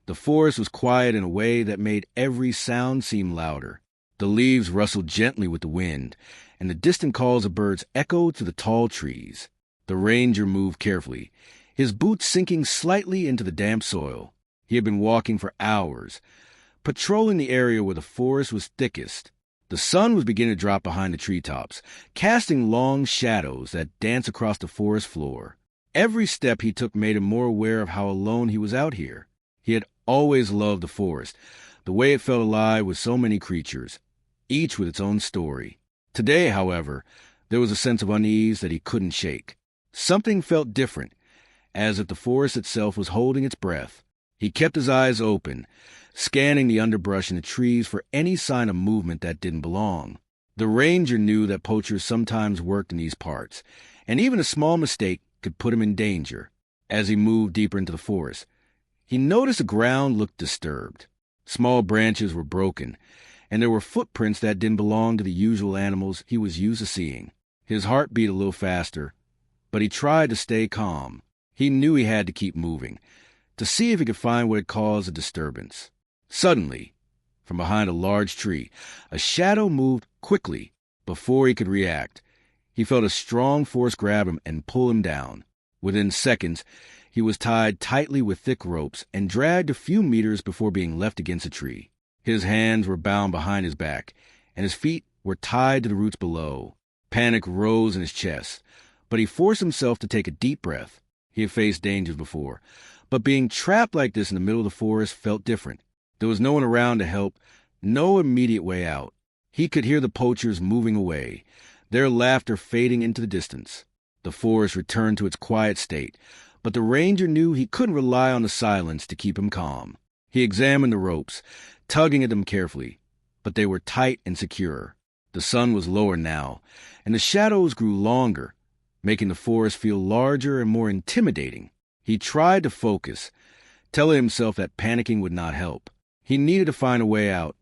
The forest was quiet in a way that made every sound seem louder. The leaves rustled gently with the wind, and the distant calls of birds echoed through the tall trees. The ranger moved carefully, his boots sinking slightly into the damp soil. He had been walking for hours, patrolling the area where the forest was thickest. The sun was beginning to drop behind the treetops, casting long shadows that danced across the forest floor. Every step he took made him more aware of how alone he was out here. He had always loved the forest, the way it felt alive with so many creatures, each with its own story. Today, however, there was a sense of unease that he couldn't shake. Something felt different, as if the forest itself was holding its breath. He kept his eyes open, scanning the underbrush and the trees for any sign of movement that didn't belong. The ranger knew that poachers sometimes worked in these parts, and even a small mistake could put him in danger. As he moved deeper into the forest, he noticed the ground looked disturbed. Small branches were broken, and there were footprints that didn't belong to the usual animals he was used to seeing. His heart beat a little faster, but he tried to stay calm. He knew he had to keep moving, to see if he could find what had caused the disturbance. Suddenly, from behind a large tree, a shadow moved quickly. Before he could react, he felt a strong force grab him and pull him down. Within seconds, he was tied tightly with thick ropes and dragged a few meters before being left against a tree. His hands were bound behind his back, and his feet were tied to the roots below. Panic rose in his chest, but he forced himself to take a deep breath. He had faced dangers before, but being trapped like this in the middle of the forest felt different. There was no one around to help, no immediate way out. He could hear the poachers moving away, their laughter fading into the distance. The forest returned to its quiet state, but the ranger knew he couldn't rely on the silence to keep him calm. He examined the ropes, tugging at them carefully, but they were tight and secure. The sun was lower now, and the shadows grew longer, making the forest feel larger and more intimidating. He tried to focus, telling himself that panicking would not help. He needed to find a way out,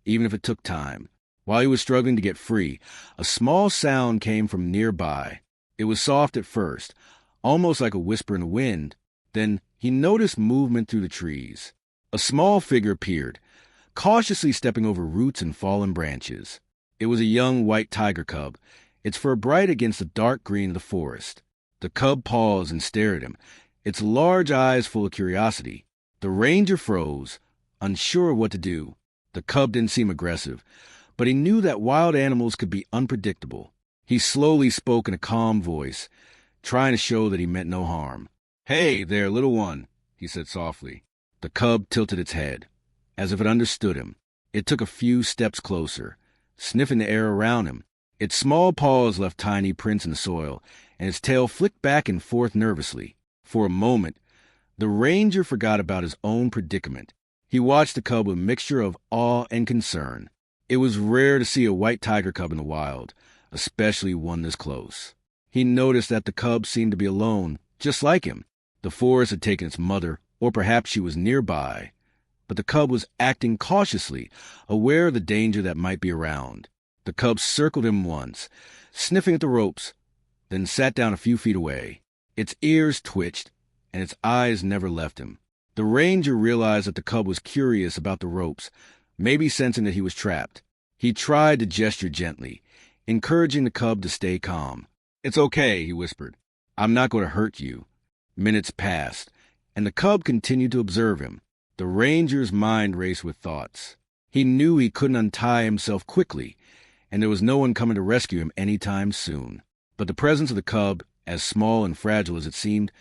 even if it took time. While he was struggling to get free, a small sound came from nearby. It was soft at first, almost like a whisper in the wind. Then he noticed movement through the trees. A small figure appeared, cautiously stepping over roots and fallen branches. It was a young white tiger cub, its fur bright against the dark green of the forest. The cub paused and stared at him, its large eyes full of curiosity. The ranger froze, unsure of what to do. The cub didn't seem aggressive, but he knew that wild animals could be unpredictable. He slowly spoke in a calm voice, trying to show that he meant no harm. "Hey there, little one," he said softly. The cub tilted its head, as if it understood him. It took a few steps closer, sniffing the air around him. Its small paws left tiny prints in the soil, and its tail flicked back and forth nervously. For a moment, the ranger forgot about his own predicament. He watched the cub with a mixture of awe and concern. It was rare to see a white tiger cub in the wild, especially one this close. He noticed that the cub seemed to be alone, just like him. The forest had taken its mother, or perhaps she was nearby. But the cub was acting cautiously, aware of the danger that might be around. The cub circled him once, sniffing at the ropes, then sat down a few feet away. Its ears twitched, and its eyes never left him. The ranger realized that the cub was curious about the ropes, maybe sensing that he was trapped. He tried to gesture gently, encouraging the cub to stay calm. "It's okay," he whispered. "I'm not going to hurt you." Minutes passed, and the cub continued to observe him. The ranger's mind raced with thoughts. He knew he couldn't untie himself quickly, and there was no one coming to rescue him any time soon. But the presence of the cub, as small and fragile as it seemed,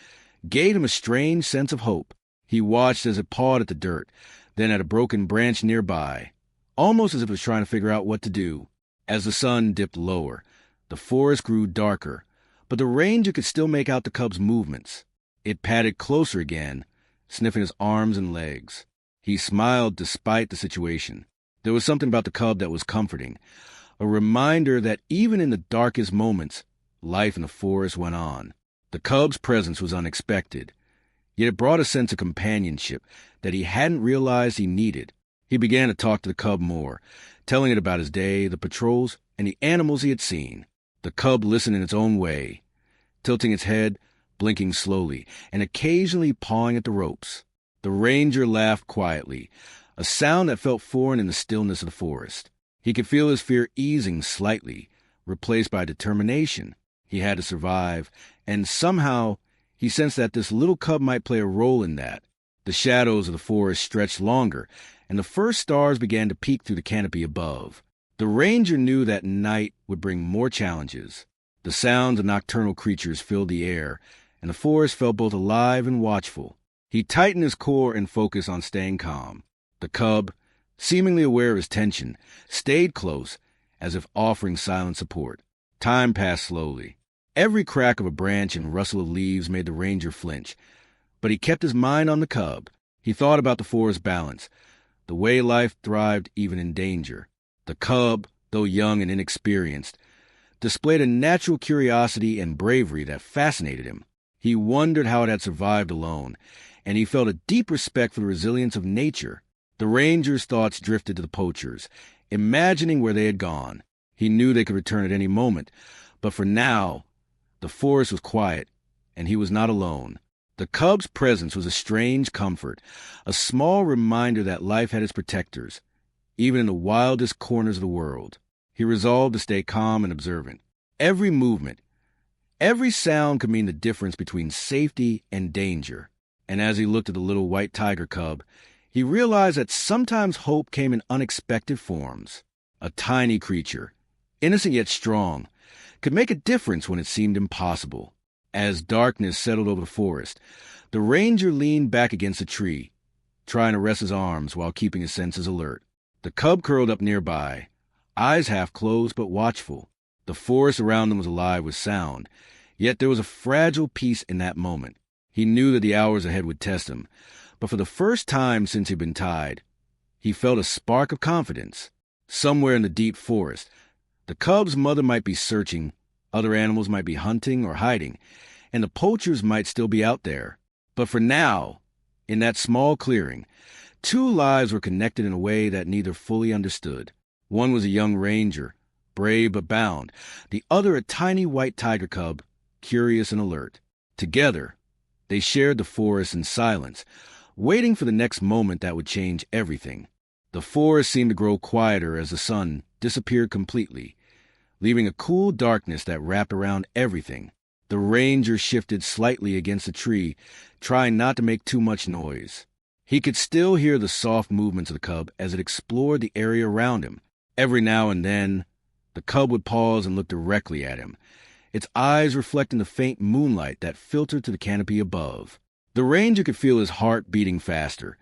gave him a strange sense of hope. He watched as it pawed at the dirt, then at a broken branch nearby, almost as if it was trying to figure out what to do. As the sun dipped lower, the forest grew darker, but the ranger could still make out the cub's movements. It padded closer again, sniffing his arms and legs. He smiled despite the situation. There was something about the cub that was comforting, a reminder that even in the darkest moments, life in the forest went on. The cub's presence was unexpected, yet it brought a sense of companionship that he hadn't realized he needed. He began to talk to the cub more, telling it about his day, the patrols, and the animals he had seen. The cub listened in its own way, tilting its head, blinking slowly, and occasionally pawing at the ropes. The ranger laughed quietly, a sound that felt foreign in the stillness of the forest. He could feel his fear easing slightly, replaced by determination. He had to survive, and somehow he sensed that this little cub might play a role in that. The shadows of the forest stretched longer, and the first stars began to peek through the canopy above. The ranger knew that night would bring more challenges. The sounds of nocturnal creatures filled the air, and the forest felt both alive and watchful. He tightened his core and focused on staying calm. The cub, seemingly aware of his tension, stayed close, as if offering silent support. Time passed slowly. Every crack of a branch and rustle of leaves made the ranger flinch, but he kept his mind on the cub. He thought about the forest balance, the way life thrived even in danger. The cub, though young and inexperienced, displayed a natural curiosity and bravery that fascinated him. He wondered how it had survived alone, and he felt a deep respect for the resilience of nature. The ranger's thoughts drifted to the poachers, imagining where they had gone. He knew they could return at any moment, but for now, the forest was quiet, and he was not alone. The cub's presence was a strange comfort, a small reminder that life had its protectors, even in the wildest corners of the world. He resolved to stay calm and observant. Every movement, every sound could mean the difference between safety and danger. And as he looked at the little white tiger cub, he realized that sometimes hope came in unexpected forms. A tiny creature, innocent yet strong, could make a difference when it seemed impossible. As darkness settled over the forest, the ranger leaned back against a tree, trying to rest his arms while keeping his senses alert. The cub curled up nearby, eyes half closed but watchful. The forest around them was alive with sound, yet there was a fragile peace in that moment. He knew that the hours ahead would test him, but for the first time since he'd been tied, he felt a spark of confidence. Somewhere in the deep forest, the cub's mother might be searching, other animals might be hunting or hiding, and the poachers might still be out there. But for now, in that small clearing, two lives were connected in a way that neither fully understood. One was a young ranger, brave but bound. The other a tiny white tiger cub, curious and alert. Together, they shared the forest in silence, waiting for the next moment that would change everything. The forest seemed to grow quieter as the sun disappeared completely, leaving a cool darkness that wrapped around everything. The ranger shifted slightly against a tree, trying not to make too much noise. He could still hear the soft movements of the cub as it explored the area around him. Every now and then, the cub would pause and look directly at him, its eyes reflecting the faint moonlight that filtered to the canopy above. The ranger could feel his heart beating faster,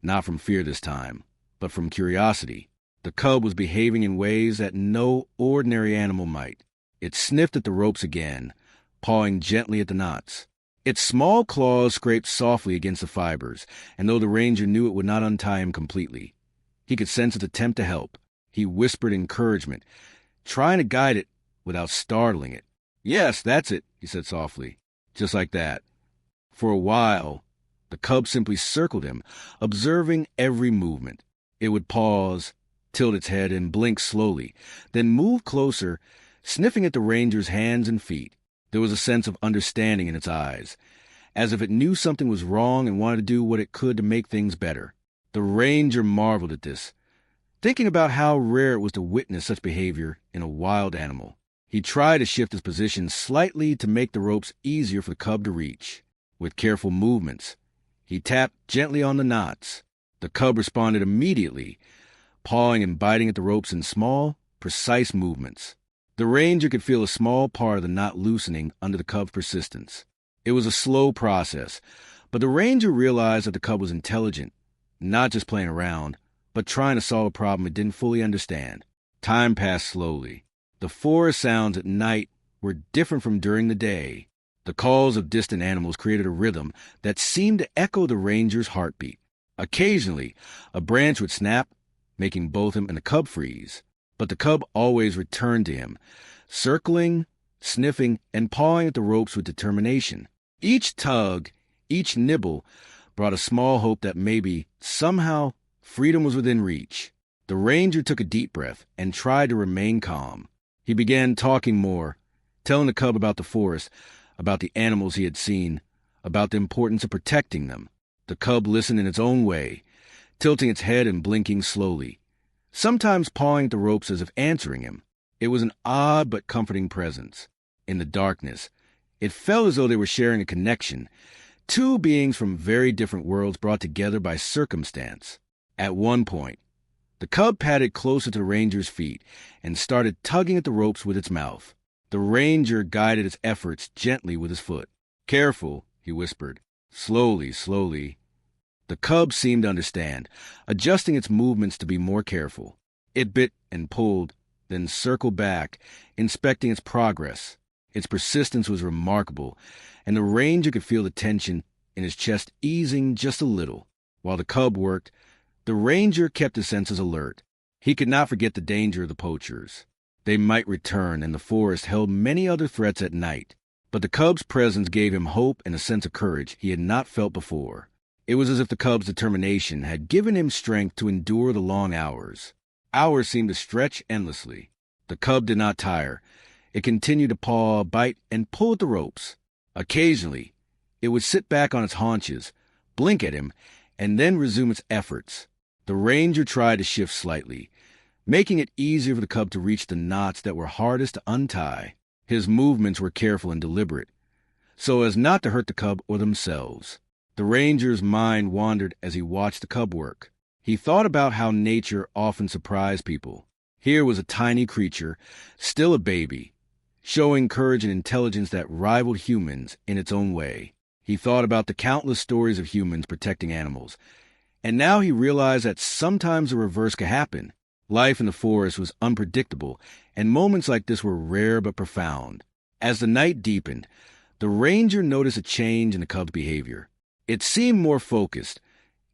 not from fear this time, but from curiosity. The cub was behaving in ways that no ordinary animal might. It sniffed at the ropes again, pawing gently at the knots. Its small claws scraped softly against the fibers, and though the ranger knew it would not untie him completely, he could sense its attempt to help. He whispered encouragement, trying to guide it without startling it. "Yes, that's it," he said softly. Just like that. For a while, the cub simply circled him, observing every movement. It would pause, tilt its head, and blink slowly, then move closer, sniffing at the ranger's hands and feet. There was a sense of understanding in its eyes, as if it knew something was wrong and wanted to do what it could to make things better. The ranger marveled at this, thinking about how rare it was to witness such behavior in a wild animal. He tried to shift his position slightly to make the ropes easier for the cub to reach. With careful movements, he tapped gently on the knots. The cub responded immediately, pawing and biting at the ropes in small, precise movements. The ranger could feel a small part of the knot loosening under the cub's persistence. It was a slow process, but the ranger realized that the cub was intelligent, not just playing around, but trying to solve a problem it didn't fully understand. Time passed slowly. The forest sounds at night were different from during the day. The calls of distant animals created a rhythm that seemed to echo the ranger's heartbeat. Occasionally, a branch would snap, making both him and the cub freeze. But the cub always returned to him, circling, sniffing, and pawing at the ropes with determination. Each tug, each nibble, brought a small hope that maybe, somehow, freedom was within reach. The ranger took a deep breath and tried to remain calm. He began talking more, telling the cub about the forest, about the animals he had seen, about the importance of protecting them. The cub listened in its own way, tilting its head and blinking slowly, sometimes pawing at the ropes as if answering him. It was an odd but comforting presence. In the darkness, it felt as though they were sharing a connection, two beings from very different worlds brought together by circumstance. At one point, the cub padded closer to the ranger's feet and started tugging at the ropes with its mouth. The ranger guided its efforts gently with his foot. "Careful," he whispered. "Slowly, slowly." The cub seemed to understand, adjusting its movements to be more careful. It bit and pulled, then circled back, inspecting its progress. Its persistence was remarkable, and the ranger could feel the tension in his chest easing just a little. While the cub worked, the ranger kept his senses alert. He could not forget the danger of the poachers. They might return, and the forest held many other threats at night. But the cub's presence gave him hope and a sense of courage he had not felt before. It was as if the cub's determination had given him strength to endure the long hours. Hours seemed to stretch endlessly. The cub did not tire. It continued to paw, bite, and pull at the ropes. Occasionally, it would sit back on its haunches, blink at him, and then resume its efforts. The ranger tried to shift slightly, making it easier for the cub to reach the knots that were hardest to untie. His movements were careful and deliberate, so as not to hurt the cub or themselves. The ranger's mind wandered as he watched the cub work. He thought about how nature often surprised people. Here was a tiny creature, still a baby, showing courage and intelligence that rivaled humans in its own way. He thought about the countless stories of humans protecting animals, and now he realized that sometimes the reverse could happen. Life in the forest was unpredictable, and moments like this were rare but profound. As the night deepened, the ranger noticed a change in the cub's behavior. It seemed more focused,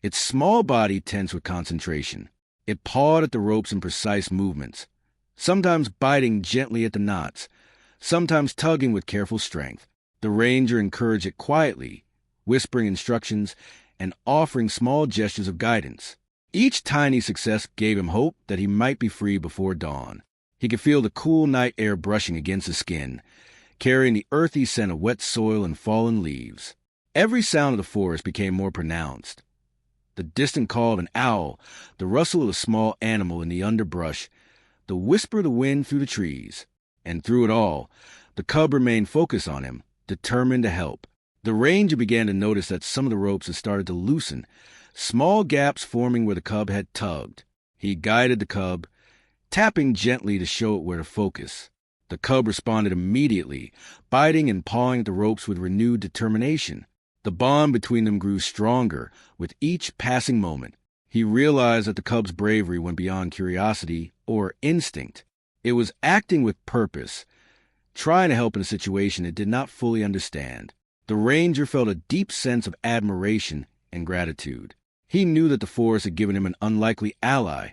its small body tense with concentration. It pawed at the ropes in precise movements, sometimes biting gently at the knots, sometimes tugging with careful strength. The ranger encouraged it quietly, whispering instructions and offering small gestures of guidance. Each tiny success gave him hope that he might be free before dawn. He could feel the cool night air brushing against his skin, carrying the earthy scent of wet soil and fallen leaves. Every sound of the forest became more pronounced. The distant call of an owl, the rustle of a small animal in the underbrush, the whisper of the wind through the trees. And through it all, the cub remained focused on him, determined to help. The ranger began to notice that some of the ropes had started to loosen, small gaps forming where the cub had tugged. He guided the cub, tapping gently to show it where to focus. The cub responded immediately, biting and pawing at the ropes with renewed determination. The bond between them grew stronger with each passing moment. He realized that the cub's bravery went beyond curiosity or instinct. It was acting with purpose, trying to help in a situation it did not fully understand. The ranger felt a deep sense of admiration and gratitude. He knew that the forest had given him an unlikely ally,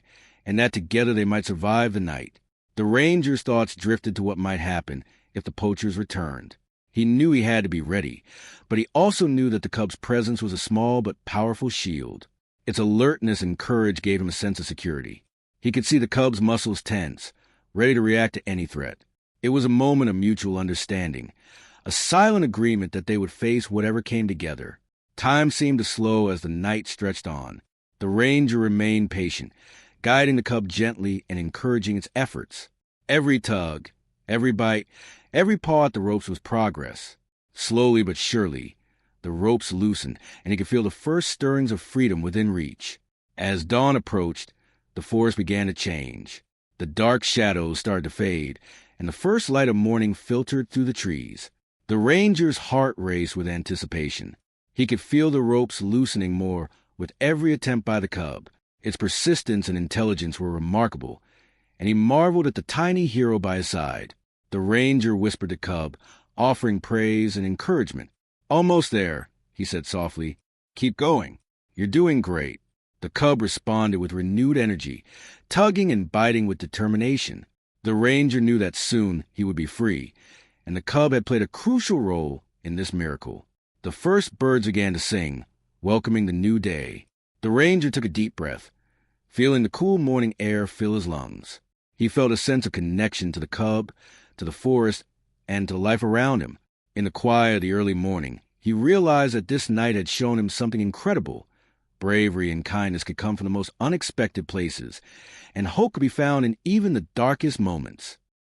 and that together they might survive the night. The ranger's thoughts drifted to what might happen if the poachers returned. He knew he had to be ready, but he also knew that the cub's presence was a small but powerful shield. Its alertness and courage gave him a sense of security. He could see the cub's muscles tense, ready to react to any threat. It was a moment of mutual understanding, a silent agreement that they would face whatever came together. Time seemed to slow as the night stretched on. The ranger remained patient, guiding the cub gently and encouraging its efforts. Every tug, every bite, every paw at the ropes was progress. Slowly but surely, the ropes loosened, and he could feel the first stirrings of freedom within reach. As dawn approached, the forest began to change. The dark shadows started to fade, and the first light of morning filtered through the trees. The ranger's heart raced with anticipation. He could feel the ropes loosening more with every attempt by the cub. Its persistence and intelligence were remarkable, and he marveled at the tiny hero by his side. The ranger whispered to Cub, offering praise and encouragement. "Almost there," he said softly. "Keep going. You're doing great." The cub responded with renewed energy, tugging and biting with determination. The ranger knew that soon he would be free, and the cub had played a crucial role in this miracle. The first birds began to sing, welcoming the new day. The ranger took a deep breath, feeling the cool morning air fill his lungs. He felt a sense of connection to the cub, to the forest, and to life around him. In the quiet of the early morning, He realized that this night had shown him something incredible. Bravery and kindness could come from the most unexpected places, and hope could be found in even the darkest moments.